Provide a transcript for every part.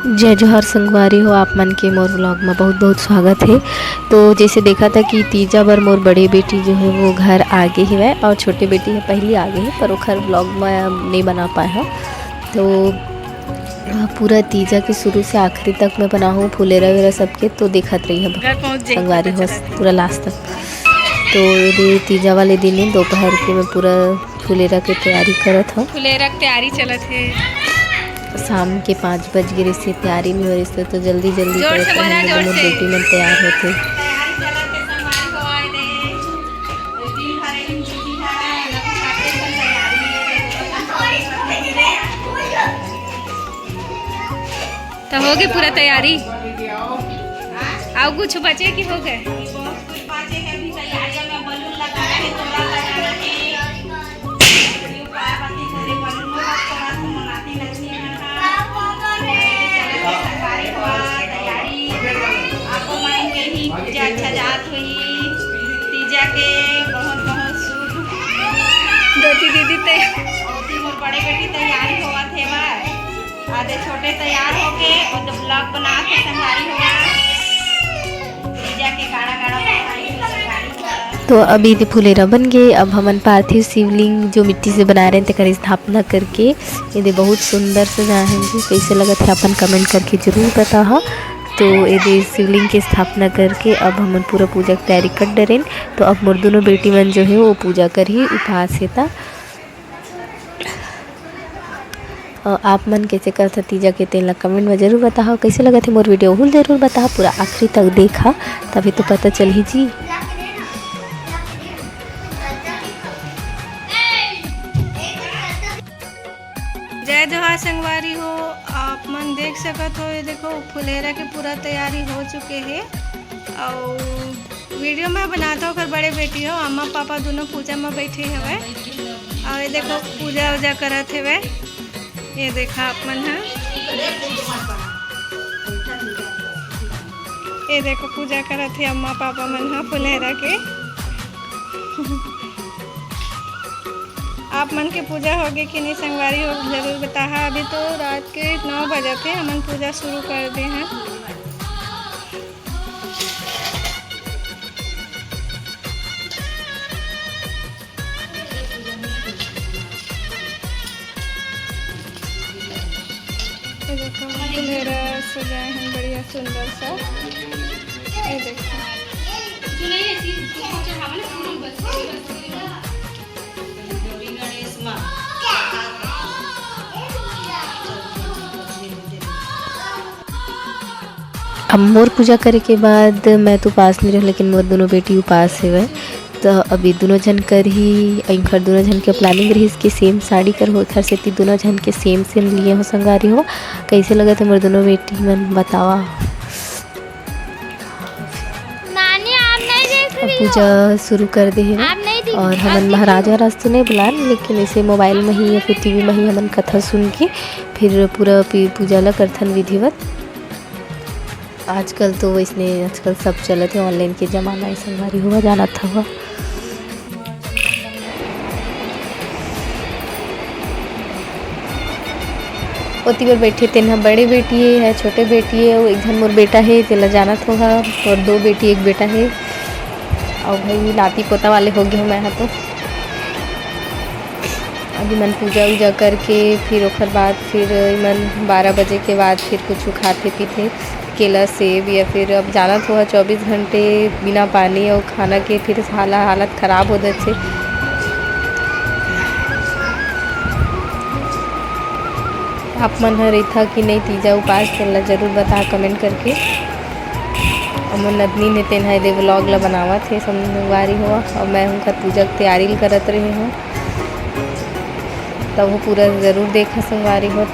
जय जोहर संगवारी हो आप मन के मोर व्लॉग में बहुत बहुत स्वागत है। तो जैसे देखा था कि तीजा बार मोर बड़े बेटी जो है वो घर आगे ही है और छोटे बेटी है पहली आगे है, पर वो व्लॉग में नहीं बना पाया। तो पूरा तीजा के शुरू से आखिरी तक मैं बना हूँ फुलेरा वगैरह सबके, तो देखत रही है संगवारी हो पूरा लास्ट तक। तो ये तीजा वाले दिन ही दोपहर के मैं पूरा फुलेरा की तैयारी करत हूँ। फुलेरा की तैयारी चलत है। शाम के 5 बज गए से तैयारी नहीं हो रही थी, तो जल्दी जल्दी बेटी में तैयार होते। तो हो गई पूरा तैयारी। आओ कुछ बचे कि हो गए? अच्छा जात हुई तीजा के बहुत बहुत शुभ। दोती दीदी मोर बड़े बेटी तैयारी होवा थे बा आधे छोटे तैयार होके और जब ब्लॉग बना के संगारी होगा तीजा के गाड़ा गाड़ा। तो अभी ये फुलेरा बन गए। अब हमन पार्थिव शिवलिंग जो मिट्टी से बना रहे थे कर स्थापना करके ये बहुत सुंदर सजाए हैं। कैसे लगा थे अपन कमेंट करके जरूर बता। तो ये शिवलिंग की स्थापना करके अब हम पूरा पूजा की तैयारी कर डरें। तो अब मोर दोनों बेटी मन जो है वो पूजा कर ही उपवास है था। आप मन कैसे करता तीजा के तेल कमेंट में ज़रूर बताओ। कैसे लगा थे मोर वीडियो वो ज़रूर बताओ, पूरा आखिरी तक देखा तभी तो पता चल ही जी। जय जोहार संगवारी हो। आप मन देख सकत हो, ये देखो फुलेरा के पूरा तैयारी हो चुके हैं। और वीडियो में बनाता हूँ बड़े बेटी हो अम्मा पापा दोनों पूजा में बैठे हवे और ये देखो पूजा वूजा करत हवे। ये देखा आप मन है, ये देखो पूजा करत है अम्मा पापा मन है फुलेरा के। आप मन के पूजा होगी कि नहीं संगवारी हो जरूर बता। अभी तो रात के 9 बजे थे हमन पूजा शुरू कर दे हैं। ये देखो फुलेरा सजाए हैं बढ़िया सुंदर सा। ये देखो अब मोर पूजा करे के बाद मैं तो उपास नहीं रह, लेकिन मोर दोनों बेटी उपास है। तो अभी दोनों जन कर ही अंखर दोनों जन के प्लानिंग रही इसके सेम साड़ी कर हो खर से दोनों जन के सेम लिए हो संगारी हो। कैसे लगा थे मोर दोनों बेटी मन बतावा। पूजा शुरू कर दे है और हमन महाराज वराज तो नहीं बुला, लेकिन इसे मोबाइल में ही या फिर टीवी में ही हमन कथा सुन के फिर पूरा पूजा ला करथन विधिवत। आजकल तो वैसने आजकल सब चलत है, ऑनलाइन के ज़माना है संगवारी हुआ जाना था हुआ। ओती पर बैठे थे ना बड़े बेटी है छोटे बेटी है, वो एक जन मोर बेटा है तेला जाना था और 2 बेटी 1 बेटा है। और भाई नाती पोता वाले हो गए मैं तो अभी मन पूजा वूजा करके फिर ओखर बाद फिर मन 12 बजे के बाद फिर कुछ खाते पीते केला सेब या फिर अब जाना तो 24 घंटे बिना पानी और खाना के फिर हालत ख़राब हो जाते। आप मन रही था कि नहीं तीजा उपास चलना जरूर बता कमेंट करके। अमन नदनी ने तेन है व्लॉग ला बनावा थे संगवारी हुआ और मैं उनका पूजा की तैयारी करत रही हूँ, तब वो पूरा ज़रूर देखा संगवारी हो।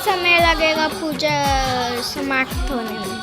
समय लगेगा पूजा समाप्त होने में?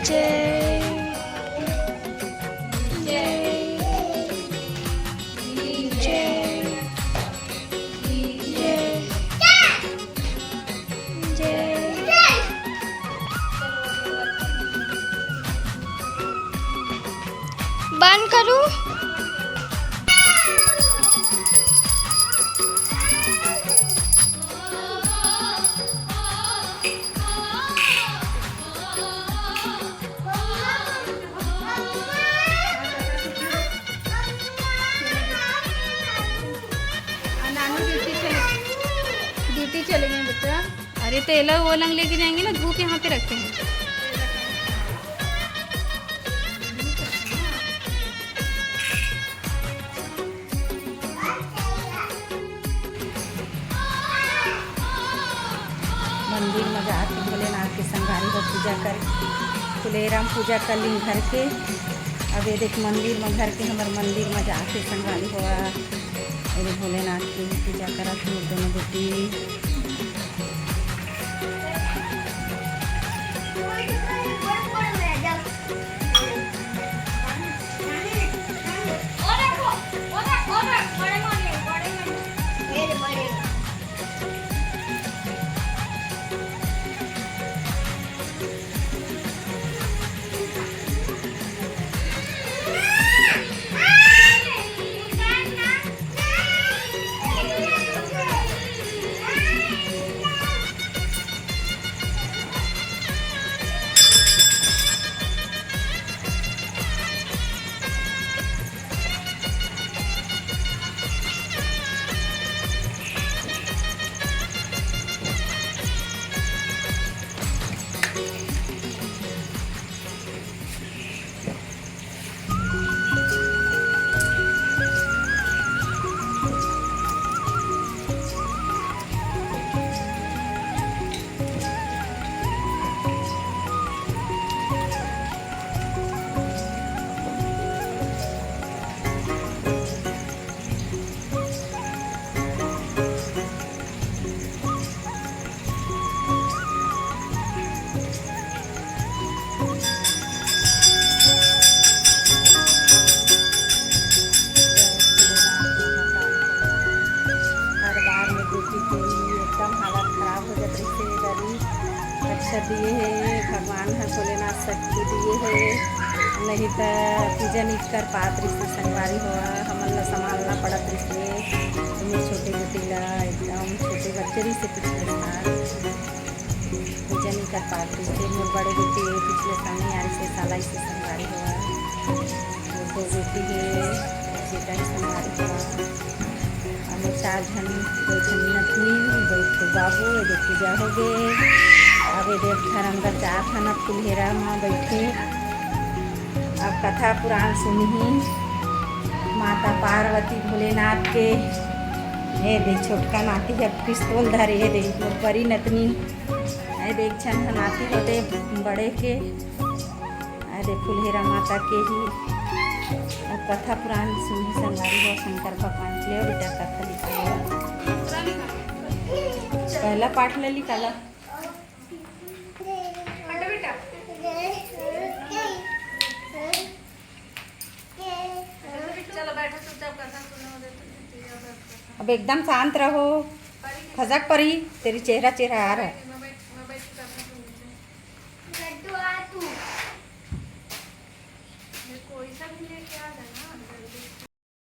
जय जय जय जय बंद करूं? ड्यूटी चले गए बच्चा। अरे तो ये लोग वो लंग लेके जाएंगे ना, धूप यहाँ पे रखते हैं। मंदिर में जाके भोलेनाथ के संगारी को पूजा कर फुलेराम पूजा कर ली घर के। अब ये देख मंदिर में घर के हमारे मंदिर में जाके संगारी हुआ और भोलेनाथ की पूजा करा थी दोनों बेटी। दिए है भगवान है भोलेनाथ शक्ति दिए है, नहीं तो पूजा नहीं कर पात रिश्ते संगवारी हुआ हमन ला संभालना पड़त रिश्ते। तुम्हें छोटे बेटी ला एकदम छोटे बच्चे से पिछले साल पूजा नहीं कर पात रिश्ते। मोर बड़े बेटी पिछले साल नहीं आ से साल से संगवारी हुआ, दो बेटी है बेटा ही संगवारी हुआ। हमें 4 जन 2 जन नथनी 2 बाबू जो पूजा हो गए। अब ये देव घर अंदर जात हन फुलहेरा में बैठे। अब कथा पुराण सुनही माता पार्वती भोलेनाथ के। ये देख छोटका नाती है पिस्तौल धरे, ये देख मोर परी नतनी, ये देख छन नाती होते बड़े के, ये देख फुलहेरा माता के ही। अब कथा पुराण सुनही संगारी हो शंकर भगवान ले बेटा कथा लिखा पहला पाठ ले निकाला। अब एकदम शांत रहो, खजक परी तेरी चेहरा चेहरा आ रहा है।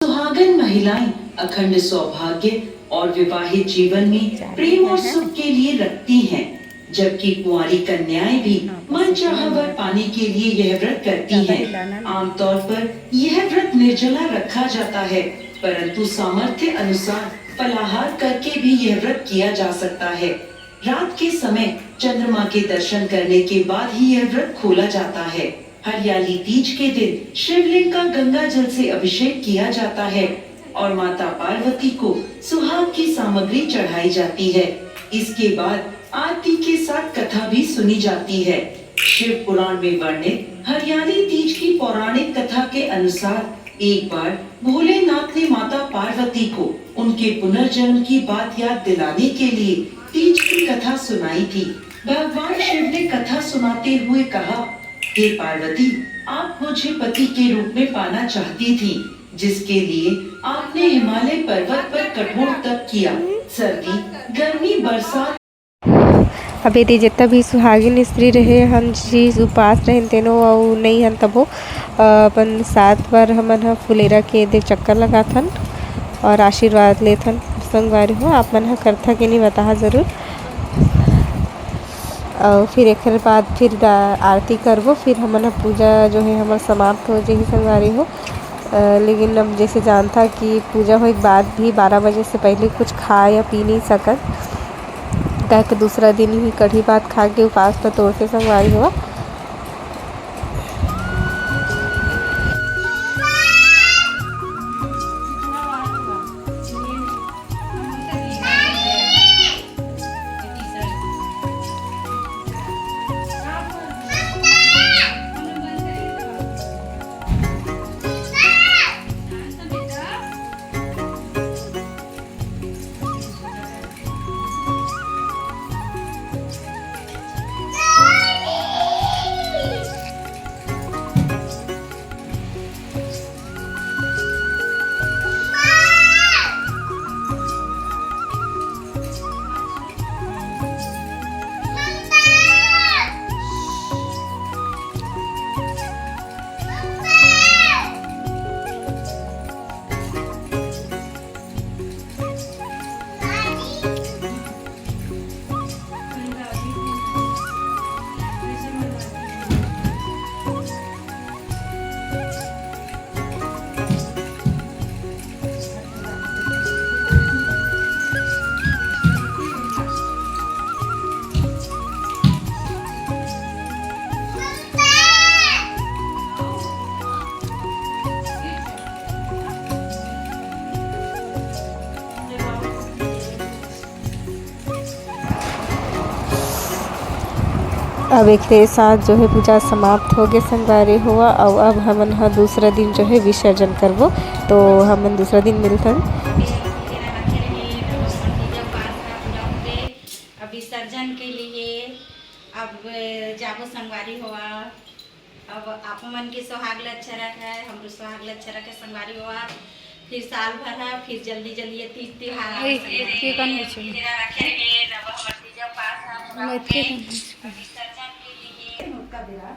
सुहागन महिलाएं अखंड सौभाग्य और विवाहित जीवन में प्रेम और सुख के लिए रखती हैं, जबकि कुंवारी कन्याएं भी मनचाहा वर पाने के लिए यह व्रत करती हैं। आमतौर पर यह व्रत निर्जला रखा जाता है, परंतु सामर्थ्य अनुसार फलाहार करके भी यह व्रत किया जा सकता है। रात के समय चंद्रमा के दर्शन करने के बाद ही यह व्रत खोला जाता है। हरियाली तीज के दिन शिवलिंग का गंगा जल से अभिषेक किया जाता है और माता पार्वती को सुहाग की सामग्री चढ़ाई जाती है। इसके बाद आरती के साथ कथा भी सुनी जाती है। शिव पुराण में वर्णित हरियाली तीज की पौराणिक कथा के अनुसार एक बार भोलेनाथ ने माता पार्वती को उनके पुनर्जन्म की बात याद दिलाने के लिए तीज की कथा सुनाई थी। भगवान शिव ने कथा सुनाते हुए कहा, हे पार्वती, आप मुझे पति के रूप में पाना चाहती थी, जिसके लिए आपने हिमालय पर्वत पर कठोर तप किया। सर्दी, गर्मी, बरसात अब यदि जितना भी सुहागिन स्त्री रहे हन चीज उपास रहें तेनो और नहीं हन तबो अपन 7 बार हमन ह फुलेरा के दे चक्कर लगाथन और आशीर्वाद लेथन। संगवारी हो आप मन ह करथा के नहीं बता जरूर। और फिर एक बाद फिर आरती करबो, फिर हमन ह पूजा जो है हमार समाप्त हो जाही संगवारी हो। लेकिन अब जैसे जानता कि पूजा होने के बाद भी 12 बजे से पहले कुछ खा या पी नहीं सकत, कह के दूसरा दिन ही कढ़ी भात खा के उपास तो तोड़ते संगवारी हुआ। अब एक के साथ जो है पूजा समाप्त हो गए संगवारी हुआ। और अब हमन ह दूसरा दिन जो है विसर्जन करबो, तो हमन दूसरा दिन मिलथन। अब विसर्जन के लिए अब जाबो संगवारी हुआ। अब आप मन के सुहाग लच्छरक है, हमरो सुहाग लच्छरक है संगवारी हुआ। फिर साल भर है, फिर जल्दी जल्दी ये तीज त्योहार का बेरा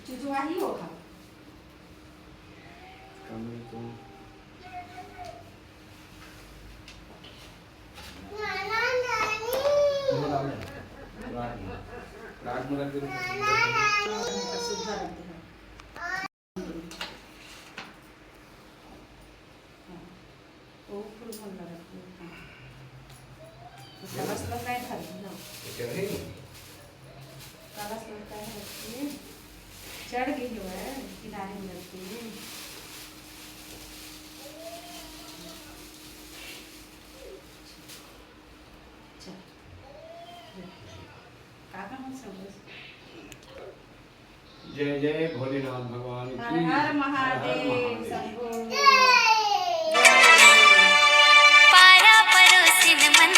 चुचुआ ही होगा। चढ़ गई है किनारे में। जय जय भोलेनाथ भगवान हर की हर महादेव शंभो। पारा परोसिन मन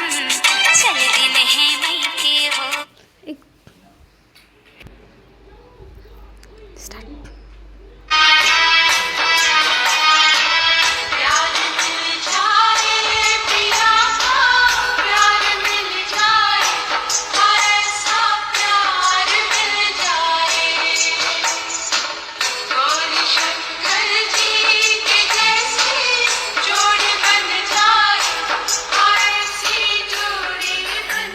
चल दिन है मई के हो प्यार मिल जाए पिया का प्यार मिल जाए ऐसा प्यार मिल जाए गौरी शंकर जी के जैसी जोड़ी बन जाए ऐसी जोड़ी बन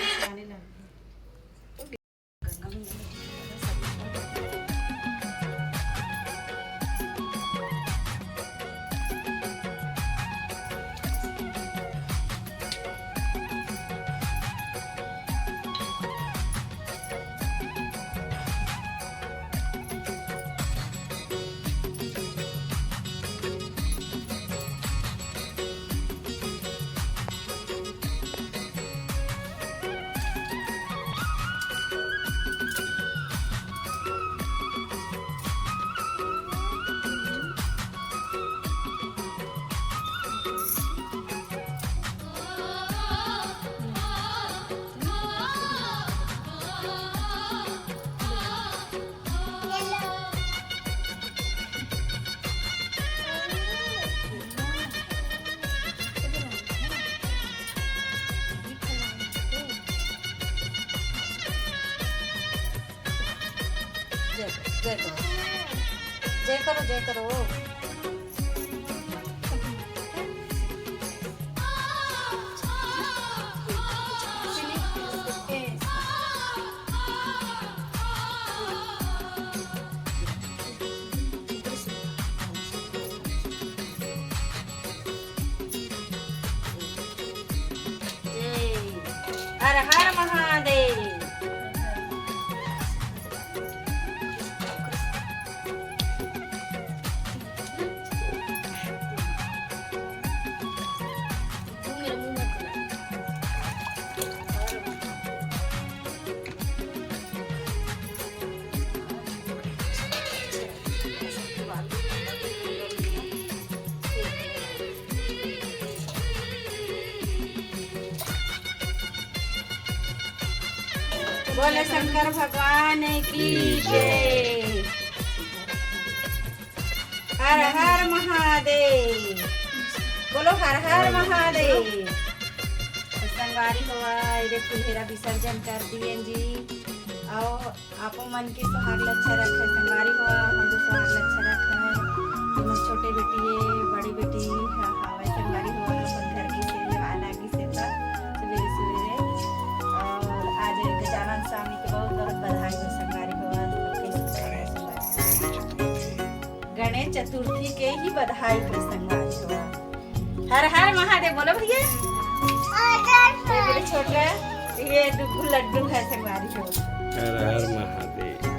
जय करो जय करो। हर हर महादेव। बोले शंकर भगवान की जय। हर हर महादेव। बोलो हर हर महादेव। संगवारी हुआ इधर फुलहेरा विसर्जन कर दिए जी। और आप मन के सुहाग लच्छा रखे संगवारी हुआ हम तो सुहाग लच्छा रखे तुम छोटे बेटी बड़ी बेटी हवा संगवारी हुआ अपन घर की सेवा आना की सेवा सवेरे सवेरे। और आज गजानन स्वामी के बहुत बहुत बधाई हो संगवारी हुआ। गणेश चतुर्थी के ही बधाई हो संगवारी हुआ। हर हर महादेव। बोलो भैया छोटा ये लड्डू है संगवारी हुआ। हर हर महादेव।